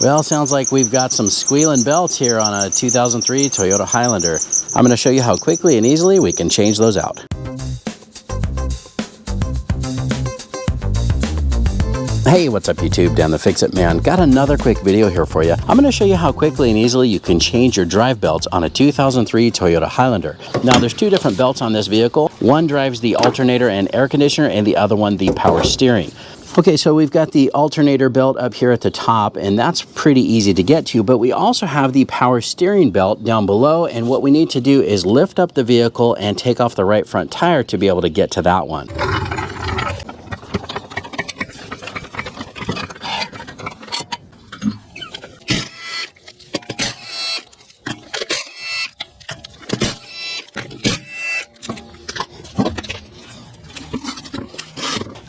Well, sounds like we've got some squealing belts here on a 2003 Toyota Highlander. I'm going to show you how quickly and easily we can change those out. Hey, what's up YouTube? Dan the Fix-It Man. Got another quick video here for you. I'm going to show you how quickly and easily you can change your drive belts on a 2003 Toyota Highlander. Now, there's two different belts on this vehicle. One drives the alternator and air conditioner, and the other one the power steering. Okay, so we've got the alternator belt up here at the top, and that's pretty easy to get to, but we also have the power steering belt down below, and what we need to do is lift up the vehicle and take off the right front tire to be able to get to that one.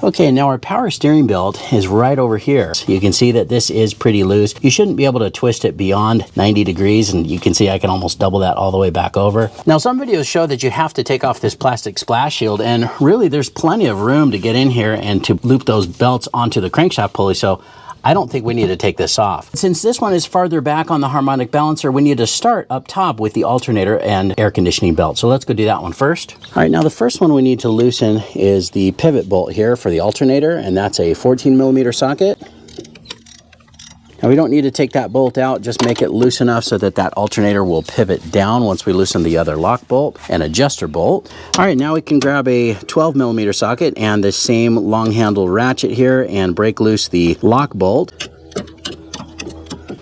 Okay, now our power steering belt is right over here. So you can see that this is pretty loose. You shouldn't be able to twist it beyond 90 degrees, and you can see I can almost double that all the way back over. Now, some videos show that you have to take off this plastic splash shield, and really there's plenty of room to get in here and to loop those belts onto the crankshaft pulley, so I don't think we need to take this off. Since this one is farther back on the harmonic balancer, we need to start up top with the alternator and air conditioning belt. So let's go do that one first. All right, now the first one we need to loosen is the pivot bolt here for the alternator, and that's a 14mm socket. Now we don't need to take that bolt out, just make it loose enough so that that alternator will pivot down once we loosen the other lock bolt and adjuster bolt. All right, now we can grab a 12mm socket and the same long handle ratchet here and break loose the lock bolt.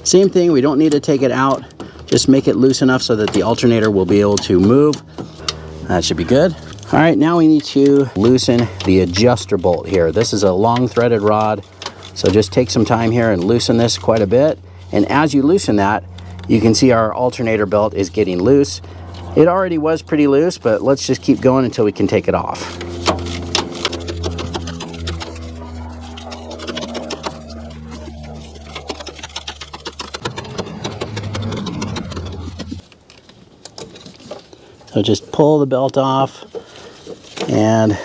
Same thing, we don't need to take it out, just make it loose enough so that the alternator will be able to move. That should be good. All right, now we need to loosen the adjuster bolt here. This is a long threaded rod. So just take some time here and loosen this quite a bit. And as you loosen that, you can see our alternator belt is getting loose. It already was pretty loose, but let's just keep going until we can take it off. So just pull the belt off and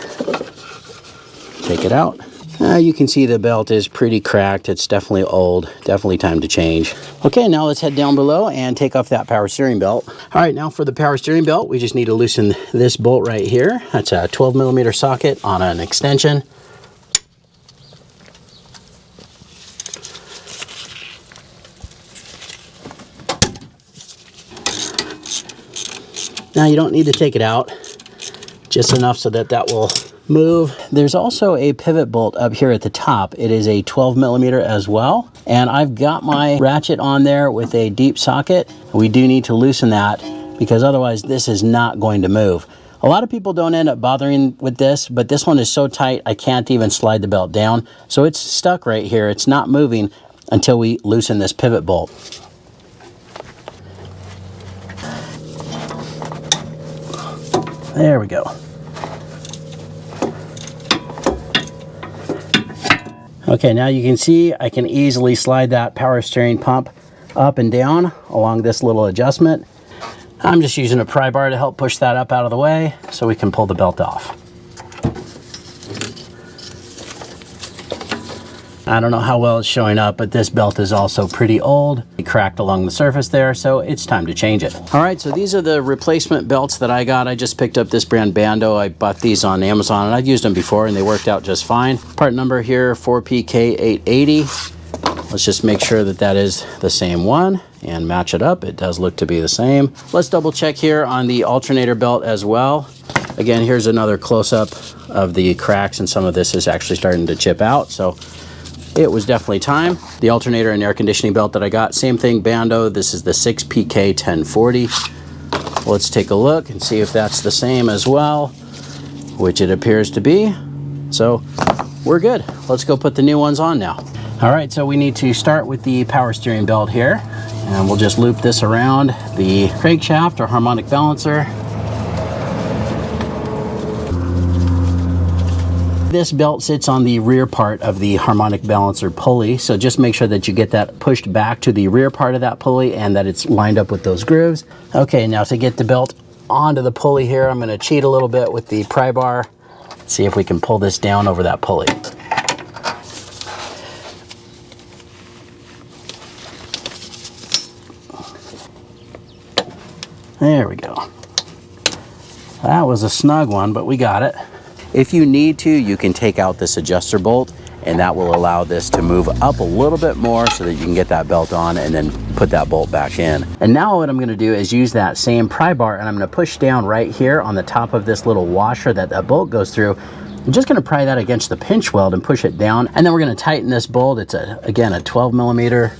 take it out. You can see the belt is pretty cracked. It's definitely old, definitely time to change. Okay, now let's head down below and take off that power steering belt. All right, now for the power steering belt, we just need to loosen this bolt right here. That's a 12mm socket on an extension. Now you don't need to take it out, just enough so that that will move. There's also a pivot bolt up here at the top. It is a 12mm as well, and I've got my ratchet on there with a deep socket. We do need to loosen that because otherwise this is not going to move. A lot of people don't end up bothering with this, but this one is so tight I can't even slide the belt down, so it's stuck right here. It's not moving until we loosen this pivot bolt. There we go. Okay, now you can see I can easily slide that power steering pump up and down along this little adjustment. I'm just using a pry bar to help push that up out of the way so we can pull the belt off. I don't know how well it's showing up, but this belt is also pretty old. It cracked along the surface there, so it's time to change it. All right, so these are the replacement belts that I got. I just picked up this brand Bando. I bought these on Amazon, and I've used them before, and they worked out just fine. Part number here, 4PK880. Let's just make sure that that is the same one and match it up. It does look to be the same. Let's double check here on the alternator belt as well. Again, here's another close-up of the cracks, and some of this is actually starting to chip out, so it was definitely time. The alternator and air conditioning belt that I got, same thing, Bando. This is the 6PK1040. Let's take a look and see if that's the same as well, which it appears to be. So we're good. Let's go put the new ones on now. All right, so we need to start with the power steering belt here, and we'll just loop this around the crankshaft or harmonic balancer. This belt sits on the rear part of the harmonic balancer pulley, so just make sure that you get that pushed back to the rear part of that pulley and that it's lined up with those grooves. Okay, now to get the belt onto the pulley here, I'm going to cheat a little bit with the pry bar, see if we can pull this down over that pulley. There we go. That was a snug one, but we got it. If you need to, you can take out this adjuster bolt, and that will allow this to move up a little bit more so that you can get that belt on and then put that bolt back in. And now what I'm going to do is use that same pry bar, and I'm going to push down right here on the top of this little washer that that bolt goes through. I'm just going to pry that against the pinch weld and push it down, and then we're going to tighten this bolt. It's again a 12 millimeter.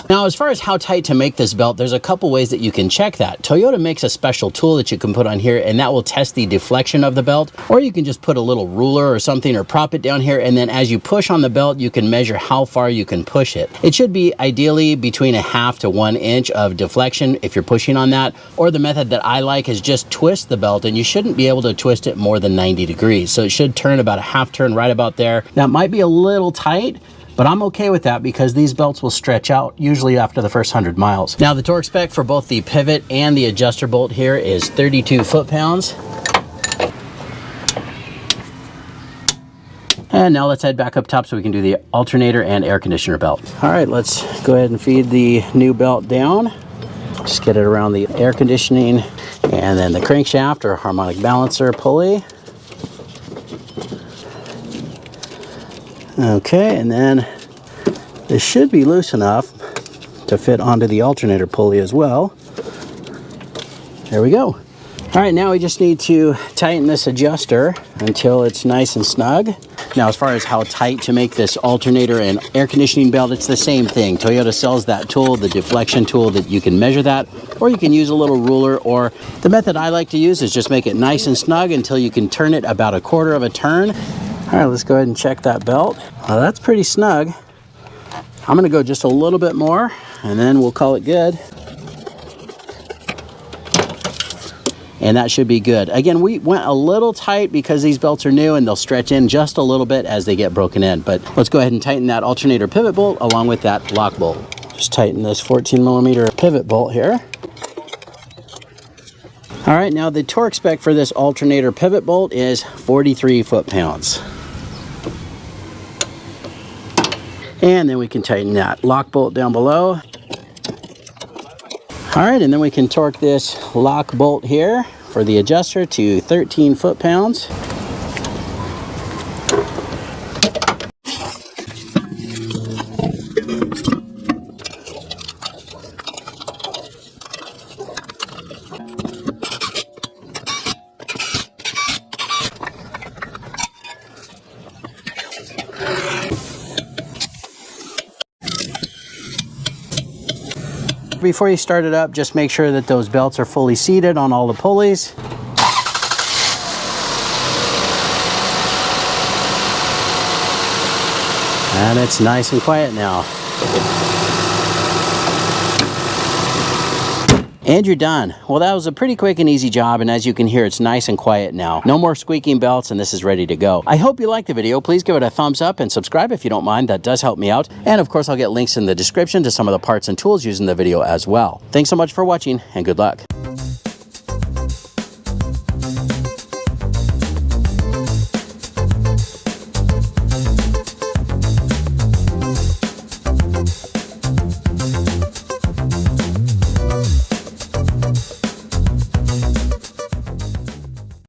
Now, as far as how tight to make this belt, there's a couple ways that you can check that. Toyota makes a special tool that you can put on here, and that will test the deflection of the belt. Or you can just put a little ruler or something or prop it down here, and then as you push on the belt, you can measure how far you can push it. It should be ideally between 1/2 to 1 inch of deflection if you're pushing on that. Or the method that I like is just twist the belt, and you shouldn't be able to twist it more than 90 degrees. So it should turn about a 1/2 turn right about there. Now, it might be a little tight, but I'm okay with that because these belts will stretch out usually after the first 100 miles. Now, the torque spec for both the pivot and the adjuster bolt here is 32 foot-pounds. And now let's head back up top so we can do the alternator and air conditioner belt. All right, let's go ahead and feed the new belt down. Just get it around the air conditioning and then the crankshaft or harmonic balancer pulley. Okay, and then this should be loose enough to fit onto the alternator pulley as well. There we go. All right, now we just need to tighten this adjuster until it's nice and snug. Now, as far as how tight to make this alternator and air conditioning belt, it's the same thing. Toyota sells that tool, the deflection tool, that you can measure that, or you can use a little ruler, or the method I like to use is just make it nice and snug until you can turn it about 1/4 of a turn. All right, let's go ahead and check that belt. Well, that's pretty snug. I'm gonna go just a little bit more and then we'll call it good. And that should be good. Again, we went a little tight because these belts are new and they'll stretch in just a little bit as they get broken in. But let's go ahead and tighten that alternator pivot bolt along with that lock bolt. Just tighten this 14 millimeter pivot bolt here. All right, now the torque spec for this alternator pivot bolt is 43 foot-pounds. And then we can tighten that lock bolt down below. All right, and then we can torque this lock bolt here for the adjuster to 13 foot-pounds. Before you start it up, just make sure that those belts are fully seated on all the pulleys. And it's nice and quiet now. And you're done. Well, that was a pretty quick and easy job, and as you can hear, it's nice and quiet now. No more squeaking belts, and this is ready to go. I hope you liked the video. Please give it a thumbs up and subscribe if you don't mind. That does help me out. And of course, I'll get links in the description to some of the parts and tools used in the video as well. Thanks so much for watching, and good luck.